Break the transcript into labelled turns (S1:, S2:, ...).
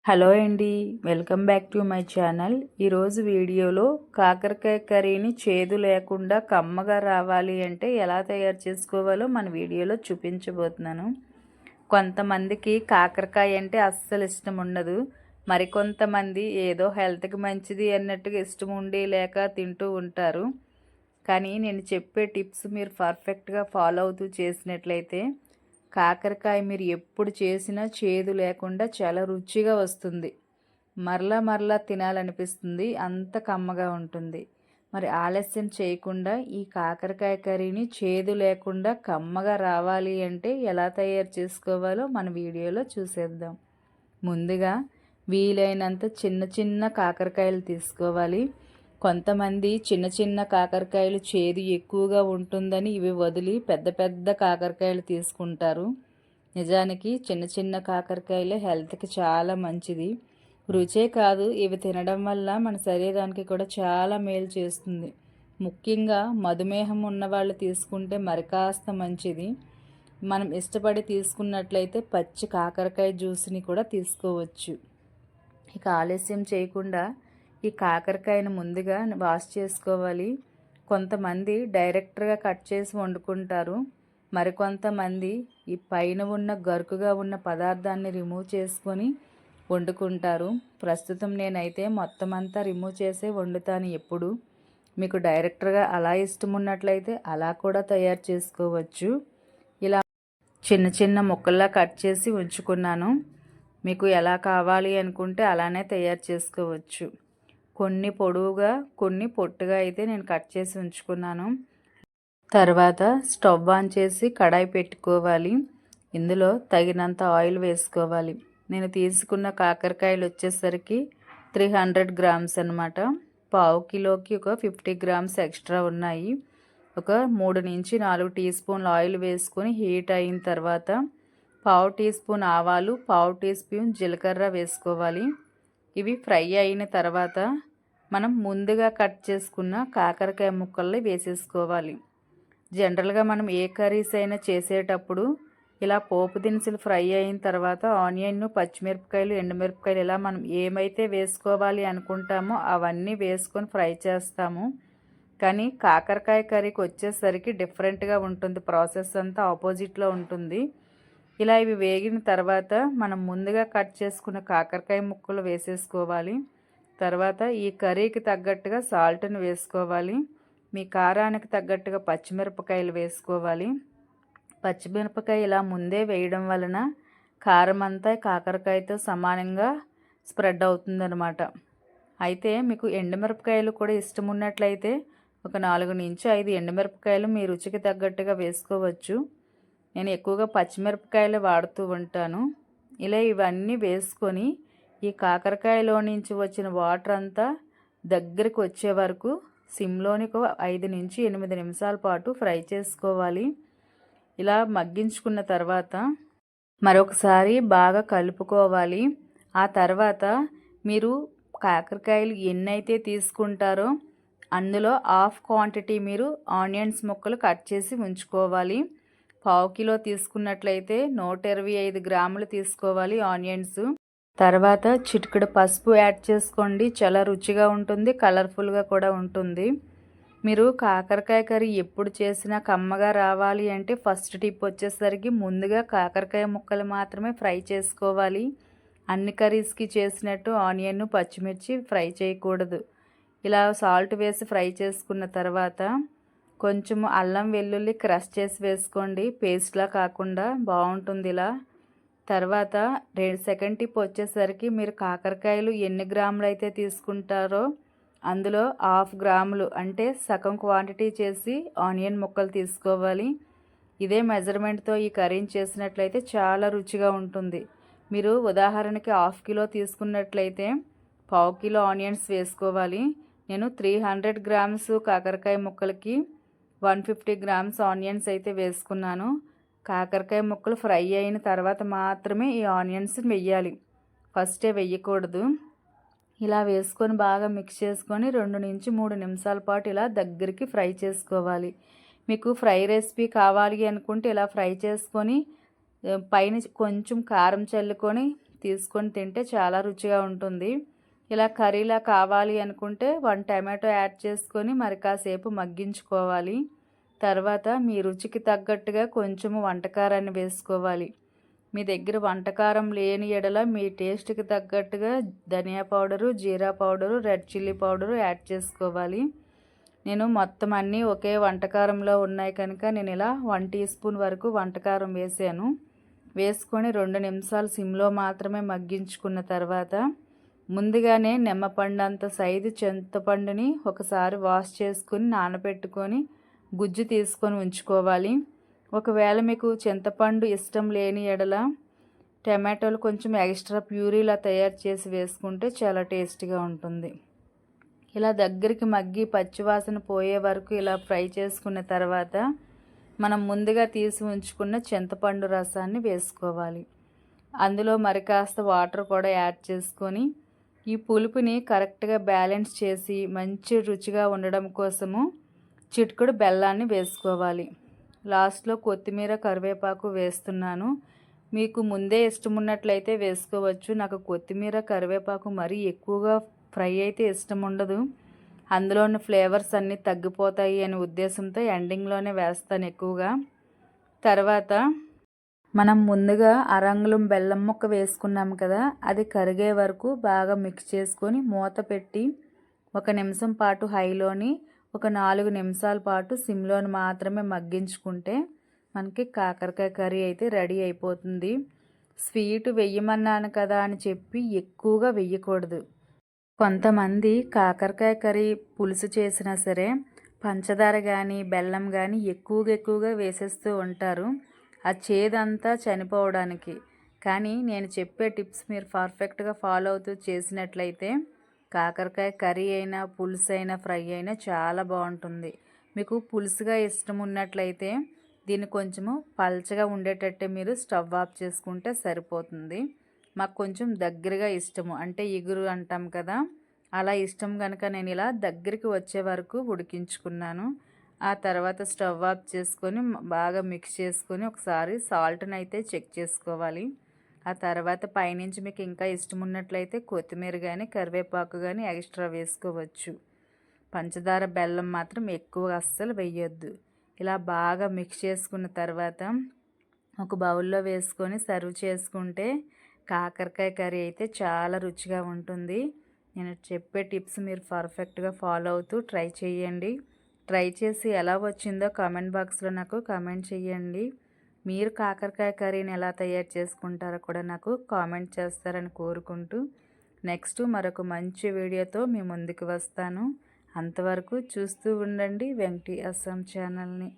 S1: Hello అండి, welcome back to my channel. ఈరోజు వీడియోలో కాకరకాయ కర్రీని చేదు లేకుండా కమ్మగా రావాలి అంటే ఎలా తయారు చేసుకోవాలో మన వీడియోలో చూపించబోతున్నాను. కొంతమందికి కాకరకాయ అంటే అస్సలు ఇష్టం ఉండదు. మరికొంతమంది ఏదో హెల్త్కి మంచిది అన్నట్టుగా ఇష్టం ఉండి లేక తింటూ ఉంటారు. కానీ నేను చెప్పే టిప్స్ మీరు పర్ఫెక్ట్గా ఫాలో అవుతూ చేసినట్లయితే కాకరకాయ మీరు ఎప్పుడు చేసినా చేదు లేకుండా చాలా రుచిగా వస్తుంది. మరలా మరలా తినాలనిపిస్తుంది, అంత కమ్మగా ఉంటుంది. మరి ఆలస్యం చేయకుండా ఈ కాకరకాయ కర్రీని చేదు లేకుండా కమ్మగా రావాలి అంటే ఎలా తయారు చేసుకోవాలో మన వీడియోలో చూసేద్దాం. ముందుగా వీలైనంత చిన్న చిన్న కాకరకాయలు తీసుకోవాలి. కొంతమంది చిన్న చిన్న కాకరకాయలు చేదు ఎక్కువగా ఉంటుందని ఇవి వదిలి పెద్ద పెద్ద కాకరకాయలు తీసుకుంటారు. నిజానికి చిన్న చిన్న కాకరకాయలే హెల్త్కి చాలా మంచిది. రుచే కాదు, ఇవి తినడం వల్ల మన శరీరానికి కూడా చాలా మేలు చేస్తుంది. ముఖ్యంగా మధుమేహం ఉన్నవాళ్ళు తీసుకుంటే మరి కాస్త మంచిది. మనం ఇష్టపడి తీసుకున్నట్లయితే పచ్చి కాకరకాయ జ్యూస్ని కూడా తీసుకోవచ్చు. ఇక ఆలస్యం చేయకుండా ఈ కాకరకాయను ముందుగా వాష్ చేసుకోవాలి. కొంతమంది డైరెక్ట్గా కట్ చేసి వండుకుంటారు. మరికొంతమంది ఈ పైన ఉన్న గరుకుగా ఉన్న పదార్థాన్ని రిమూవ్ చేసుకొని వండుకుంటారు. ప్రస్తుతం నేనైతే మొత్తం అంతా రిమూవ్ చేసే వండుతాను. ఎప్పుడు మీకు డైరెక్ట్గా అలా ఇష్టం ఉన్నట్లయితే అలా కూడా తయారు చేసుకోవచ్చు. ఇలా చిన్న చిన్న ముక్కల్లా కట్ చేసి ఉంచుకున్నాను. మీకు ఎలా కావాలి అనుకుంటే అలానే తయారు చేసుకోవచ్చు. కొన్ని పొడవుగా కొన్ని పొట్టుగా అయితే నేను కట్ చేసి ఉంచుకున్నాను. తర్వాత స్టవ్ ఆన్ చేసి కడాయి పెట్టుకోవాలి. ఇందులో తగినంత ఆయిల్ వేసుకోవాలి. నేను తీసుకున్న కాకరకాయలు వచ్చేసరికి 300 గ్రామ్స్ అనమాట. పావు కిలోకి ఒక 50 గ్రామ్స్ ఎక్స్ట్రా ఉన్నాయి. ఒక 3 నుంచి 4 టీ స్పూన్ల ఆయిల్ వేసుకొని హీట్ అయిన తర్వాత పావు టీ స్పూన్ ఆవాలు, పావు టీ స్పూన్ జీలకర్ర వేసుకోవాలి. ఇవి ఫ్రై అయిన తర్వాత మనం ముందుగా కట్ చేసుకున్న కాకరకాయ ముక్కల్ని వేసేసుకోవాలి. జనరల్గా మనం ఏ కర్రీస్ అయినా చేసేటప్పుడు ఇలా పోపు దినుసులు ఫ్రై అయిన తర్వాత ఆనియన్, పచ్చిమిరపకాయలు, ఎండుమిరపకాయలు ఇలా మనం ఏమైతే వేసుకోవాలి అనుకుంటామో అవన్నీ వేసుకొని ఫ్రై చేస్తాము. కానీ కాకరకాయ కర్రీకి వచ్చేసరికి డిఫరెంట్గా ఉంటుంది. ప్రాసెస్ అంతా ఆపోజిట్లో ఉంటుంది. ఇలా ఇవి వేగిన తర్వాత మనం ముందుగా కట్ చేసుకున్న కాకరకాయ ముక్కలు వేసేసుకోవాలి. తర్వాత ఈ కర్రీకి తగ్గట్టుగా సాల్ట్ని వేసుకోవాలి. మీ కారానికి తగ్గట్టుగా పచ్చిమిరపకాయలు వేసుకోవాలి. పచ్చిమిరపకాయ ఇలా ముందే వేయడం వలన కారం అంతా కాకరకాయతో సమానంగా స్ప్రెడ్ అవుతుందన్నమాట. అయితే మీకు ఎండుమిరపకాయలు కూడా ఇష్టం ఉన్నట్లయితే ఒక 4 నుంచి 5 ఎండుమిరపకాయలు మీ రుచికి తగ్గట్టుగా వేసుకోవచ్చు. నేను ఎక్కువగా పచ్చిమిరపకాయలు వాడుతూ ఉంటాను. ఇలా ఇవన్నీ వేసుకొని ఈ కాకరకాయలో నుంచి వచ్చిన వాటర్ అంతా దగ్గరికి వచ్చే వరకు సిమ్లోని 5 నుంచి 8 నిమిషాల పాటు ఫ్రై చేసుకోవాలి. ఇలా మగ్గించుకున్న తర్వాత మరొకసారి బాగా కలుపుకోవాలి. ఆ తర్వాత మీరు కాకరకాయలు ఎన్నైతే తీసుకుంటారో అందులో హాఫ్ క్వాంటిటీ మీరు ఆనియన్స్ ముక్కలు కట్ చేసి ఉంచుకోవాలి. పావు కిలో తీసుకున్నట్లయితే 125 గ్రాములు తీసుకోవాలి ఆనియన్స్. తర్వాత చిటికెడు పసుపు యాడ్ చేసుకోండి. చాలా రుచిగా ఉంటుంది, కలర్ఫుల్గా కూడా ఉంటుంది. మీరు కాకరకాయ కర్రీ ఎప్పుడు చేసినా కమ్మగా రావాలి అంటే ఫస్ట్ టిప్ వచ్చేసరికి ముందుగా కాకరకాయ ముక్కలు మాత్రమే ఫ్రై చేసుకోవాలి. అన్ని కర్రీస్కి చేసినట్టు ఆనియన్, పచ్చిమిర్చి ఫ్రై చేయకూడదు. ఇలా సాల్ట్ వేసి ఫ్రై చేసుకున్న తర్వాత కొంచెం అల్లం వెల్లుల్లి క్రష్ చేసి వేసుకోండి. పేస్ట్లా కాకుండా బాగుంటుంది ఇలా. తర్వాత సెకండ్ టిప్ వచ్చేసరికి మీరు కాకరకాయలు ఎన్ని గ్రాములు అయితే తీసుకుంటారో అందులో 1/2 గ్రాములు అంటే సగం క్వాంటిటీ చేసి ఆనియన్ ముక్కలు తీసుకోవాలి. ఇదే మెజర్మెంట్తో ఈ కర్రీని చేసినట్లయితే చాలా రుచిగా ఉంటుంది. మీరు ఉదాహరణకి 1/2 కిలో తీసుకున్నట్లయితే పావు కిలో ఆనియన్స్ వేసుకోవాలి. నేను 300 గ్రామ్స్ కాకరకాయ ముక్కలకి 150 గ్రామ్స్ ఆనియన్స్ అయితే వేసుకున్నాను. కాకరకాయ ముక్కలు ఫ్రై అయిన తర్వాత మాత్రమే ఈ ఆనియన్స్ వెయ్యాలి, ఫస్టే వెయ్యకూడదు. ఇలా వేసుకొని బాగా మిక్స్ చేసుకొని 2 నుంచి 3 నిమిషాల పాటు ఇలా దగ్గరికి ఫ్రై చేసుకోవాలి. మీకు ఫ్రై రెసిపీ కావాలి అనుకుంటే ఇలా ఫ్రై చేసుకొని పైన కొంచెం కారం చల్లుకొని తీసుకొని తింటే చాలా రుచిగా ఉంటుంది. ఇలా కర్రీలా కావాలి అనుకుంటే 1 టమాటో యాడ్ చేసుకొని మరి కాసేపు మగ్గించుకోవాలి. తర్వాత మీ రుచికి తగ్గట్టుగా కొంచెము వంటకారాన్ని వేసుకోవాలి. మీ దగ్గర వంటకారం లేని ఎడల మీ టేస్ట్‌కి తగ్గట్టుగా ధనియా పౌడరు, జీరా powder, red chilli powder add చేసుకోవాలి. నేను మొత్తం అన్నీ ఒకే వంటకారంలో ఉన్నాయి కనుక నేను ఇలా 1 టీ స్పూన్ వరకు వంటకారం వేసాను. వేసుకొని 2 నిమిషాలు సిమ్లో మాత్రమే మగ్గించుకున్న తర్వాత ముందుగానే నిమ్మపండంత సైజు చింతపండుని ఒకసారి వాష్ చేసుకుని నానబెట్టుకొని గుజ్జు తీసుకొని ఉంచుకోవాలి. ఒకవేళ మీకు చింతపండు ఇష్టం లేని ఎడల టమాటోలు కొంచెం ఎక్స్ట్రా ప్యూరీలా తయారు చేసి వేసుకుంటే చాలా టేస్టీగా ఉంటుంది. ఇలా దగ్గరికి మగ్గి పచ్చివాసన పోయే వరకు ఇలా ఫ్రై చేసుకున్న తర్వాత మనం ముందుగా తీసి ఉంచుకున్న చింతపండు రసాన్ని వేసుకోవాలి. అందులో మరి కాస్త వాటర్ కూడా యాడ్ చేసుకొని ఈ పులుపుని కరెక్ట్గా బ్యాలెన్స్ చేసి మంచి రుచిగా ఉండడం కోసము చిటికెడు బెల్లాన్ని వేసుకోవాలి. లాస్ట్లో కొత్తిమీర, కరివేపాకు వేస్తున్నాను. మీకు ముందే ఇష్టం ఉన్నట్లయితే వేసుకోవచ్చు. నాకు కొత్తిమీర, కరివేపాకు మరీ ఎక్కువగా ఫ్రై అయితే ఇష్టం ఉండదు. అందులో ఉన్న ఫ్లేవర్స్ అన్నీ తగ్గిపోతాయి అనే ఉద్దేశంతో ఎండింగ్లోనే వేస్తాను ఎక్కువగా. తర్వాత మనం ముందుగా అరంగుళం బెల్లం ముక్క వేసుకున్నాం కదా, అది కరిగే వరకు బాగా మిక్స్ చేసుకొని మూత పెట్టి 1 నిమిషం పాటు హైలోని, ఒక 4 నిమిషాల పాటు సిమ్లోని మాత్రమే మగ్గించుకుంటే మనకి కాకరకాయ కర్రీ అయితే రెడీ అయిపోతుంది. స్వీట్ వెయ్యమన్నాను కదా అని చెప్పి ఎక్కువగా వెయ్యకూడదు. కొంతమంది కాకరకాయ కర్రీ పులుసు చేసినా సరే పంచదార కానీ బెల్లం కానీ ఎక్కువగా వేసేస్తూ ఉంటారు. ఆ చేదంతా చనిపోవడానికి. కానీ నేను చెప్పే టిప్స్ మీరు పర్ఫెక్ట్గా ఫాలో అవుతూ చేసినట్లయితే కాకరకాయ కర్రీ అయినా, పులుసు అయినా, ఫ్రై అయినా చాలా బాగుంటుంది. మీకు పులుసుగా ఇష్టం ఉన్నట్లయితే దీన్ని కొంచెము పల్చగా ఉండేటట్టే మీరు స్టవ్ ఆఫ్ చేసుకుంటే సరిపోతుంది. మాకు కొంచెం దగ్గరగా ఇష్టము, అంటే ఇగురు అంటాం కదా, అలా ఇష్టం కనుక నేను ఇలా దగ్గరికి వచ్చే వరకు ఉడికించుకున్నాను. ఆ తర్వాత స్టవ్ ఆఫ్ చేసుకొని బాగా మిక్స్ చేసుకొని ఒకసారి సాల్ట్ని అయితే చెక్ చేసుకోవాలి. ఆ తర్వాత పైనుంచి మీకు ఇంకా ఇష్టం ఉన్నట్లయితే కొత్తిమీర కానీ, కరివేపాకు కానీ ఎక్స్ట్రా వేసుకోవచ్చు. పంచదార, బెల్లం మాత్రం ఎక్కువగా అస్సలు వేయొద్దు. ఇలా బాగా మిక్స్ చేసుకున్న తర్వాత ఒక బౌల్లో వేసుకొని సర్వ్ చేసుకుంటే కాకరకాయ కర్రీ అయితే చాలా రుచిగా ఉంటుంది. నేను చెప్పే టిప్స్ మీరు పర్ఫెక్ట్గా ఫాలో అవుతూ ట్రై చేయండి. ట్రై చేసి ఎలా వచ్చిందో కామెంట్ బాక్స్లో నాకు కామెంట్ చేయండి. మీరు కాకరకాయ కర్రీని ఎలా తయారు చేసుకుంటారో కూడా నాకు కామెంట్ చేస్తారని కోరుకుంటూ నెక్స్ట్ మరొక మంచి వీడియోతో మీ ముందుకు వస్తాను. అంతవరకు చూస్తూ ఉండండి వెంకటి అస్సాం ఛానల్ని.